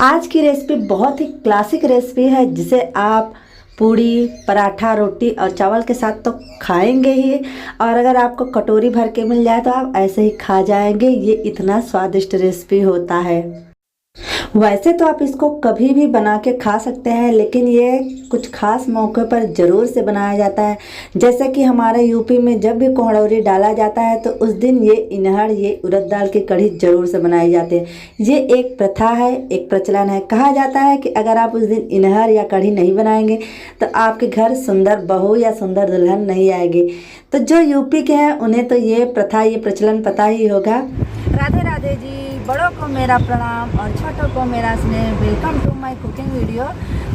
आज की रेसिपी बहुत ही क्लासिक रेसिपी है जिसे आप पूड़ी, पराठा, रोटी और चावल के साथ तो खाएंगे ही, और अगर आपको कटोरी भर के मिल जाए तो आप ऐसे ही खा जाएंगे। ये इतना स्वादिष्ट रेसिपी होता है। वैसे तो आप इसको कभी भी बना के खा सकते हैं, लेकिन ये कुछ खास मौके पर ज़रूर से बनाया जाता है। जैसे कि हमारे यूपी में जब भी कोहड़ौरी डाला जाता है तो उस दिन ये इनहर, ये उड़द दाल की कढ़ी ज़रूर से बनाई जाती है। ये एक प्रथा है, एक प्रचलन है। कहा जाता है कि अगर आप उस दिन इनहर या कढ़ी नहीं बनाएंगे तो आपके घर सुंदर बहू या सुंदर दुल्हन नहीं आएगी। तो जो यूपी के हैं उन्हें तो ये प्रथा, ये प्रचलन पता ही होगा। राधे राधे जी, बड़ों को मेरा प्रणाम और छोटों को मेरा स्नेह। Welcome to my cooking video.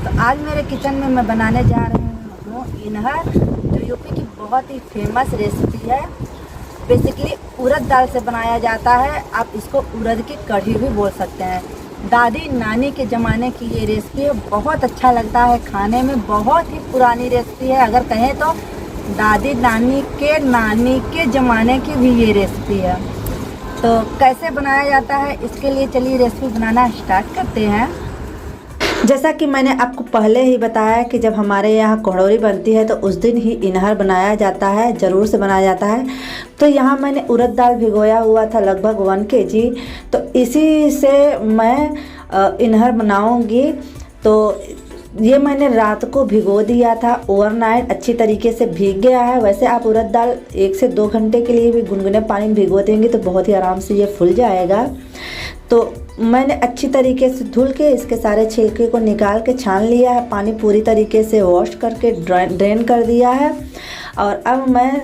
तो आज मेरे किचन में मैं बनाने जा रही हूँ इनहर, जो यूपी की बहुत ही फेमस रेसिपी है। बेसिकली उड़द दाल से बनाया जाता है। आप इसको उड़द की कढ़ी भी बोल सकते हैं। दादी नानी के ज़माने की ये रेसिपी है। बहुत अच्छा लगता है खाने में, बहुत ही पुरानी रेसिपी है। अगर कहें तो दादी नानी के ज़माने की भी ये रेसिपी है। तो कैसे बनाया जाता है, इसके लिए चलिए रेसिपी बनाना स्टार्ट करते हैं। जैसा कि मैंने आपको पहले ही बताया कि जब हमारे यहाँ कोहड़ौरी बनती है तो उस दिन ही इनहर बनाया जाता है, ज़रूर से बनाया जाता है। तो यहाँ मैंने उड़द दाल भिगोया हुआ था लगभग 1 kg। तो इसी से मैं इनहर बनाऊँगी। तो ये मैंने रात को भिगो दिया था, ओवरनाइट अच्छी तरीके से भीग गया है। वैसे आप उड़द दाल 1 से 2 घंटे के लिए भी गुनगुने पानी में भिगो देंगे तो बहुत ही आराम से ये फूल जाएगा। तो मैंने अच्छी तरीके से धुल के इसके सारे छिलके को निकाल के छान लिया है। पानी पूरी तरीके से वॉश करके ड्रेन कर दिया है। और अब मैं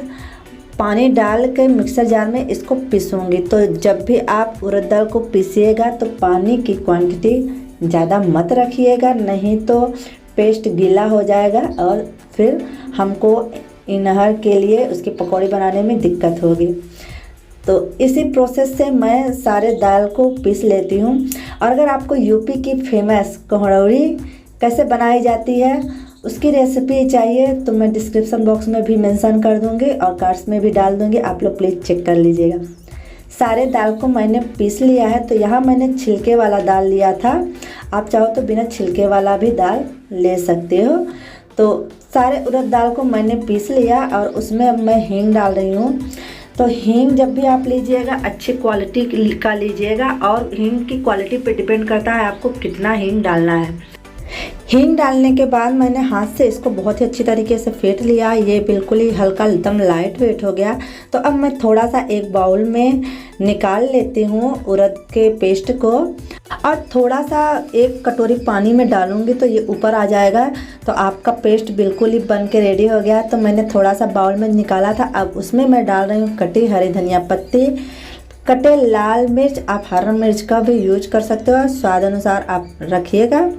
पानी डाल के मिक्सर जार में इसको पीसूँगी। तो जब भी आप उड़द दाल को पीसिएगा तो पानी की क्वांटिटी ज़्यादा मत रखिएगा, नहीं तो पेस्ट गीला हो जाएगा और फिर हमको इनहर के लिए उसकी पकौड़ी बनाने में दिक्कत होगी। तो इसी प्रोसेस से मैं सारे दाल को पीस लेती हूँ। और अगर आपको यूपी की फेमस कोहड़ौरी कैसे बनाई जाती है उसकी रेसिपी चाहिए तो मैं डिस्क्रिप्शन बॉक्स में भी मेंशन कर दूँगी और कार्ड्स में भी डाल दूँगी, आप लोग प्लीज़ चेक कर लीजिएगा। सारे दाल को मैंने पीस लिया है। तो यहाँ मैंने छिलके वाला दाल लिया था, आप चाहो तो बिना छिलके वाला भी दाल ले सकते हो। तो सारे उड़द दाल को मैंने पीस लिया और उसमें अब मैं हींग डाल रही हूँ। तो हींग जब भी आप लीजिएगा अच्छी क्वालिटी का लीजिएगा, और हींग की क्वालिटी पे डिपेंड करता है आपको कितना हींग डालना है। हींग डालने के बाद मैंने हाथ से इसको बहुत ही अच्छी तरीके से फेंट लिया। ये बिल्कुल ही हल्का एकदम लाइट वेट हो गया। तो अब मैं थोड़ा सा एक बाउल में निकाल लेती हूँ उड़द के पेस्ट को, और थोड़ा सा 1 कटोरी पानी में डालूँगी तो ये ऊपर आ जाएगा। तो आपका पेस्ट बिल्कुल ही बन के रेडी हो गया। तो मैंने थोड़ा सा बाउल में निकाला था। अब उसमें मैं डाल रही हूँ कटी हरी धनिया पत्ती, कटे लाल मिर्च, आप हरा मिर्च का भी यूज कर सकते हो, स्वाद अनुसार आप रखिएगा।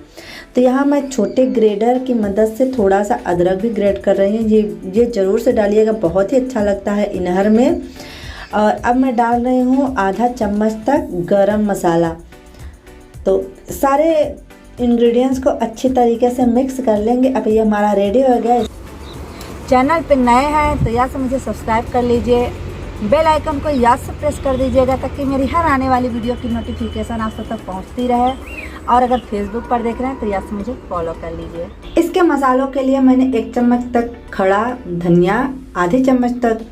तो यहाँ मैं छोटे ग्रेडर की मदद से थोड़ा सा अदरक भी ग्रेड कर रही हूँ। ये ज़रूर से डालिएगा, बहुत ही अच्छा लगता है इनहर में। और अब मैं डाल रही हूँ आधा चम्मच तक गरम मसाला। तो सारे इंग्रेडिएंट्स को अच्छी तरीके से मिक्स कर लेंगे। अब ये हमारा रेडी हो गया। चैनल पे नए हैं तो याद से मुझे सब्सक्राइब कर लीजिए, बेल आइकन को याद से प्रेस कर दीजिएगा ताकि मेरी हर आने वाली वीडियो की नोटिफिकेशन आप तक पहुंचती रहे। और अगर फेसबुक पर देख रहे हैं तो याद से मुझे फॉलो कर लीजिए। इसके मसालों के लिए मैंने 1 चम्मच तक खड़ा धनिया, आधी चम्मच तक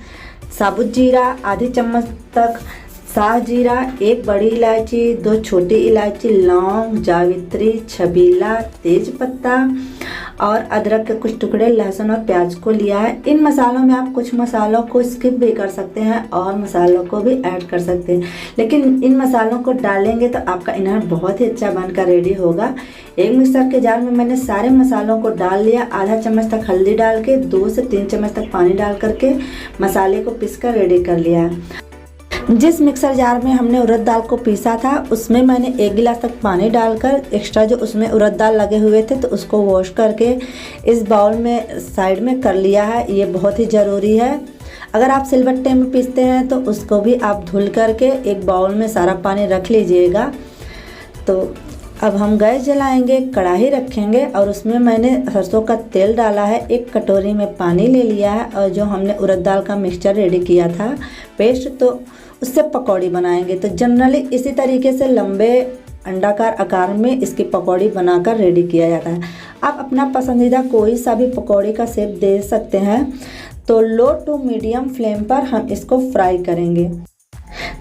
साबुत जीरा, आधी चम्मच तक साह जीरा, 1 बड़ी इलायची, 2 छोटी इलायची, लौंग, जावित्री, छबीला, तेज पत्ता और अदरक के कुछ टुकड़े, लहसुन और प्याज को लिया है। इन मसालों में आप कुछ मसालों को स्किप भी कर सकते हैं और मसालों को भी ऐड कर सकते हैं, लेकिन इन मसालों को डालेंगे तो आपका इनहर बहुत ही अच्छा बनकर रेडी होगा। एक मिक्सर के जार में मैंने सारे मसालों को डाल लिया। आधा चम्मच तक हल्दी डाल के 2 से 3 चम्मच तक पानी डाल करके मसाले को पीस कर रेडी कर लिया। जिस मिक्सर जार में हमने उड़द दाल को पीसा था उसमें मैंने 1 गिलास तक पानी डालकर एक्स्ट्रा जो उसमें उड़द दाल लगे हुए थे तो उसको वॉश करके इस बाउल में साइड में कर लिया है। ये बहुत ही ज़रूरी है। अगर आप सिलबट्टे में पीसते हैं तो उसको भी आप धुल करके एक बाउल में सारा पानी रख लीजिएगा। तो अब हम गैस जलाएंगे, कढ़ाई रखेंगे और उसमें मैंने सरसों का तेल डाला है। 1 कटोरी में पानी ले लिया है और जो हमने उड़द दाल का मिक्सचर रेडी किया था पेस्ट, तो उससे पकौड़ी बनाएंगे। तो जनरली इसी तरीके से लंबे अंडाकार आकार में इसकी पकौड़ी बनाकर रेडी किया जाता है। आप अपना पसंदीदा कोई सा भी पकौड़ी का शेप दे सकते हैं। तो लो टू मीडियम फ्लेम पर हम इसको फ्राई करेंगे।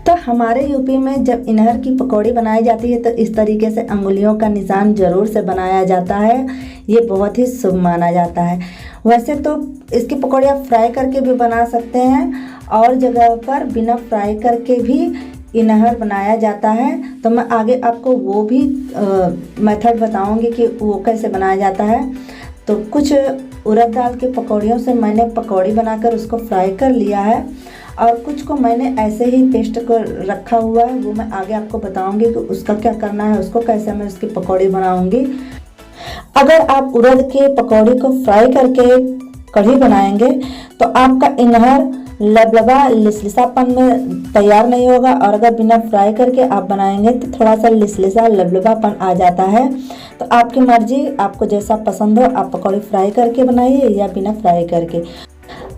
तो हमारे यूपी में जब इनहर की पकौड़ी बनाई जाती है तो इस तरीके से अंगुलियों का निशान ज़रूर से बनाया जाता है। ये बहुत ही शुभ माना जाता है। वैसे तो इसकी पकौड़ी आप फ्राई करके भी बना सकते हैं और जगह पर बिना फ्राई करके भी इनहर बनाया जाता है। तो मैं आगे आपको वो भी मेथड बताऊंगी कि वो कैसे बनाया जाता है। तो कुछ उड़द दाल की पकौड़ियों से मैंने पकौड़ी बनाकर उसको फ्राई कर लिया है और कुछ को मैंने ऐसे ही पेस्ट को रखा हुआ है। वो मैं आगे आपको बताऊंगी कि उसका क्या करना है, उसको कैसे मैं उसकी पकौड़ी बनाऊंगी। अगर आप उड़द के पकौड़ी को फ्राई करके कढ़ी बनाएंगे तो आपका इनहर लबलबा लिसलिसापन में तैयार नहीं होगा, और अगर बिना फ्राई करके आप बनाएंगे तो थोड़ा सा लिसलिसा लबलबापन आ जाता है। तो आपकी मर्जी, आपको जैसा पसंद हो आप पकौड़ी फ्राई करके बनाइए या बिना फ्राई करके।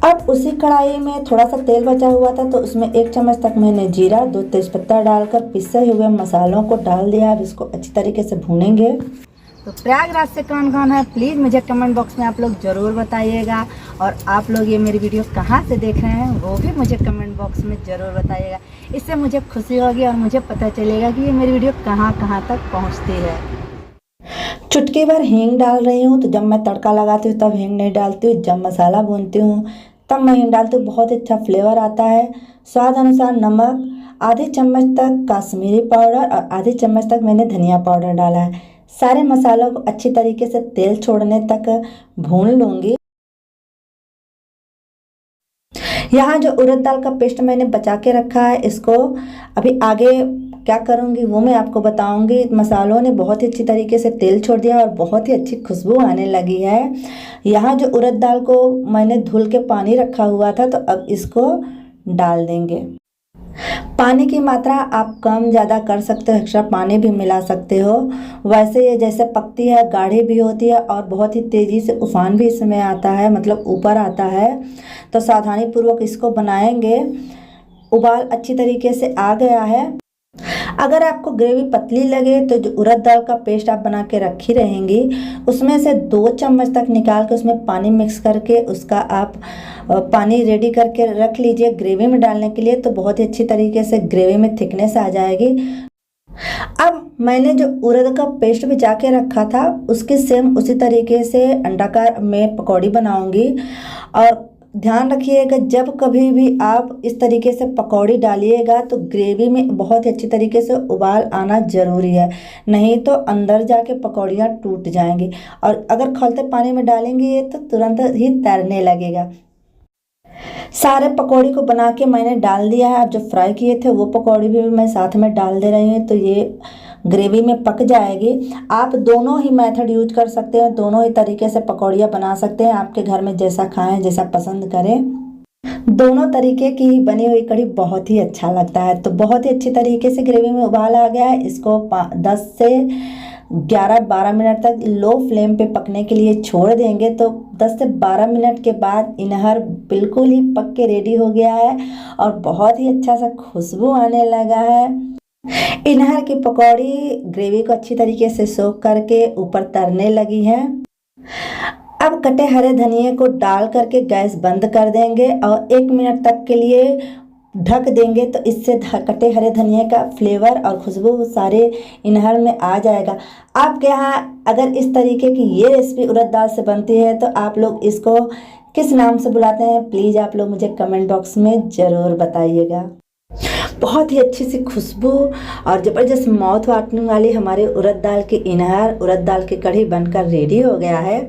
अब उसी कढ़ाई में थोड़ा सा तेल बचा हुआ था तो उसमें 1 चम्मच तक मैंने जीरा, 2 तेज़पत्ता डालकर पिसे हुए मसालों को डाल दिया। अब इसको अच्छी तरीके से भूनेंगे। तो प्रयागराज से कौन कौन है प्लीज़ मुझे कमेंट बॉक्स में आप लोग ज़रूर बताइएगा। और आप लोग ये मेरी वीडियो कहाँ से देख रहे हैं वो भी मुझे कमेंट बॉक्स में ज़रूर बताइएगा। इससे मुझे खुशी होगी और मुझे पता चलेगा कि ये मेरी वीडियो कहाँ कहाँ तक पहुँचती है। चुटकी भर हींग डाल रही हूँ। तो जब मैं तड़का लगाती हूँ तब हींग नहीं डालती हूँ, जब मसाला भूनती हूँ तब मैं हींग डालती हूँ। बहुत अच्छा फ्लेवर आता है। स्वाद अनुसार नमक, आधी चम्मच तक काश्मीरी पाउडर और आधी चम्मच तक मैंने धनिया पाउडर डाला है। सारे मसालों को अच्छी तरीके से तेल छोड़ने तक भून लूँगी। यहाँ जो उड़द दाल का पेस्ट मैंने बचा के रखा है, इसको अभी आगे क्या करूँगी वो मैं आपको बताऊँगी। मसालों ने बहुत ही अच्छी तरीके से तेल छोड़ दिया और बहुत ही अच्छी खुशबू आने लगी है। यहाँ जो उड़द दाल को मैंने धुल के पानी रखा हुआ था तो अब इसको डाल देंगे। पानी की मात्रा आप कम ज़्यादा कर सकते हो, एक्स्ट्रा पानी भी मिला सकते हो। वैसे ये जैसे पकती है गाढ़ी भी होती है और बहुत ही तेज़ी से उफान भी इसमें आता है, मतलब ऊपर आता है। तो सावधानी पूर्वक इसको बनाएंगे। उबाल अच्छी तरीके से आ गया है। अगर आपको ग्रेवी पतली लगे तो जो उड़द दाल का पेस्ट आप बना के रखी रहेंगी उसमें से 2 चम्मच तक निकाल के उसमें पानी मिक्स करके उसका आप पानी रेडी करके रख लीजिए ग्रेवी में डालने के लिए। तो बहुत ही अच्छी तरीके से ग्रेवी में थिकनेस आ जाएगी। अब मैंने जो उड़द का पेस्ट भिजा के रखा था उसके सेम उसी तरीके से अंडाकार में पकौड़ी बनाऊंगी। और ध्यान रखिएगा जब कभी भी आप इस तरीके से पकौड़ी डालिएगा तो ग्रेवी में बहुत ही अच्छी तरीके से उबाल आना ज़रूरी है, नहीं तो अंदर जाके पकौड़ियाँ टूट जाएंगी। और अगर खौलते पानी में डालेंगे ये तो तुरंत ही तैरने लगेगा। सारे पकौड़ी को बना के मैंने डाल दिया है। अब जो फ्राई किए थे वो पकौड़ी भी मैं साथ में डाल दे रही हूँ तो ये ग्रेवी में पक जाएगी। आप दोनों ही मेथड यूज कर सकते हैं, दोनों ही तरीके से पकौड़ियाँ बना सकते हैं। आपके घर में जैसा खाएं, जैसा पसंद करें। दोनों तरीके की बनी हुई कढ़ी बहुत ही अच्छा लगता है। तो बहुत ही अच्छी तरीके से ग्रेवी में उबाल आ गया है। इसको 10 से 11-12 मिनट तक लो फ्लेम पे पकने के लिए छोड़ देंगे। तो 10 से 12 मिनट के बाद इनहर बिल्कुल ही पक के रेडी हो गया है और बहुत ही अच्छा सा खुशबू आने लगा है। इनहर की पकौड़ी ग्रेवी को अच्छी तरीके से सोख करके ऊपर तरने लगी है। अब कटे हरे धनिए को डाल करके गैस बंद कर देंगे और 1 मिनट तक के लिए ढक देंगे। तो इससे कटे हरे धनिए का फ्लेवर और खुशबू सारे इनहर में आ जाएगा। आपके यहाँ अगर इस तरीके की ये रेसिपी उड़द दाल से बनती है तो आप लोग इसको किस नाम से बुलाते हैं प्लीज़ आप लोग मुझे कमेंट बॉक्स में ज़रूर बताइएगा। बहुत ही अच्छी सी खुशबू और ज़बरदस्त माउथ वाटने वाली हमारे उड़द दाल की इनहर, उड़द दाल की कढ़ी बनकर रेडी हो गया है।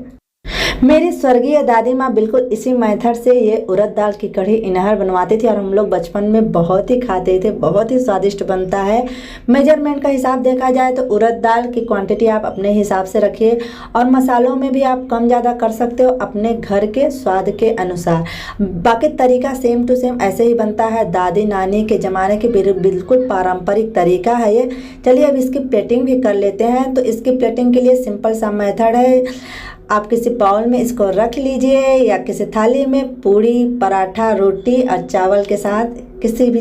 मेरी स्वर्गीय दादी माँ बिल्कुल इसी मेथड से ये उड़द दाल की कढ़ी इनहर बनवाती थी और हम लोग बचपन में बहुत ही खाते थे। बहुत ही स्वादिष्ट बनता है। मेजरमेंट का हिसाब देखा जाए तो उड़द दाल की क्वांटिटी आप अपने हिसाब से रखिए और मसालों में भी आप कम ज़्यादा कर सकते हो अपने घर के स्वाद के अनुसार। बाकी तरीका सेम टू सेम ऐसे ही बनता है। दादी नानी के ज़माने के बिल्कुल पारंपरिक तरीका है ये। चलिए अब इसकी प्लेटिंग भी कर लेते हैं। तो इसकी प्लेटिंग के लिए सिंपल सा मेथड है। आप किसी बाउल में इसको रख लीजिए या किसी थाली में पूड़ी, पराठा, रोटी और चावल के साथ किसी भी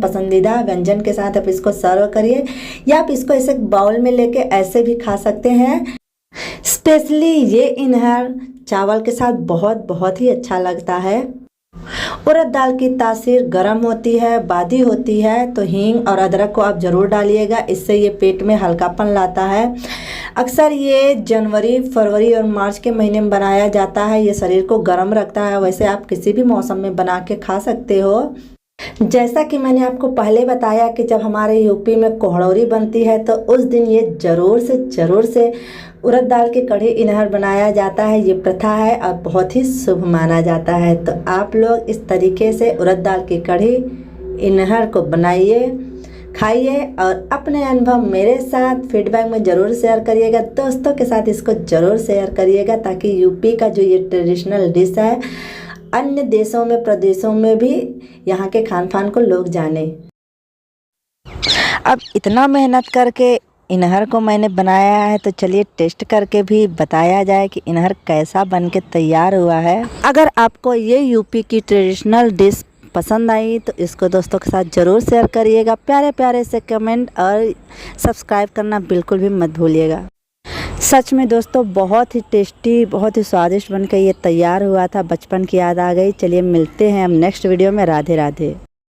पसंदीदा व्यंजन के साथ आप इसको सर्व करिए, या आप इसको ऐसे बाउल में लेके ऐसे भी खा सकते हैं। स्पेशली ये इनहर चावल के साथ बहुत ही अच्छा लगता है। उड़द दाल की तासीर गर्म होती है, बादी होती है, तो हींग और अदरक को आप ज़रूर डालिएगा, इससे ये पेट में हल्कापन लाता है। अक्सर ये जनवरी, फरवरी और मार्च के महीने में बनाया जाता है। ये शरीर को गर्म रखता है। वैसे आप किसी भी मौसम में बना के खा सकते हो। जैसा कि मैंने आपको पहले बताया कि जब हमारे यूपी में कोहड़ौरी बनती है तो उस दिन ये ज़रूर से उड़द दाल की कढ़ी इनहर बनाया जाता है। ये प्रथा है और बहुत ही शुभ माना जाता है। तो आप लोग इस तरीके से उड़द दाल की कढ़ी इनहर को बनाइए, खाइए और अपने अनुभव मेरे साथ फीडबैक में ज़रूर शेयर करिएगा। दोस्तों के साथ इसको ज़रूर शेयर करिएगा ताकि यूपी का जो ये ट्रेडिशनल डिश है अन्य देशों में, प्रदेशों में भी यहाँ के खान पान को लोग जाने। अब इतना मेहनत करके इनहर को मैंने बनाया है तो चलिए टेस्ट करके भी बताया जाए कि इनहर कैसा बन के तैयार हुआ है। अगर आपको ये यूपी की ट्रेडिशनल डिश पसंद आई तो इसको दोस्तों के साथ ज़रूर शेयर करिएगा। प्यारे से कमेंट और सब्सक्राइब करना बिल्कुल भी मत भूलिएगा। सच में दोस्तों बहुत ही टेस्टी, बहुत ही स्वादिष्ट बनकर ये तैयार हुआ था। बचपन की याद आ गई। चलिए मिलते हैं हम नेक्स्ट वीडियो में। राधे राधे।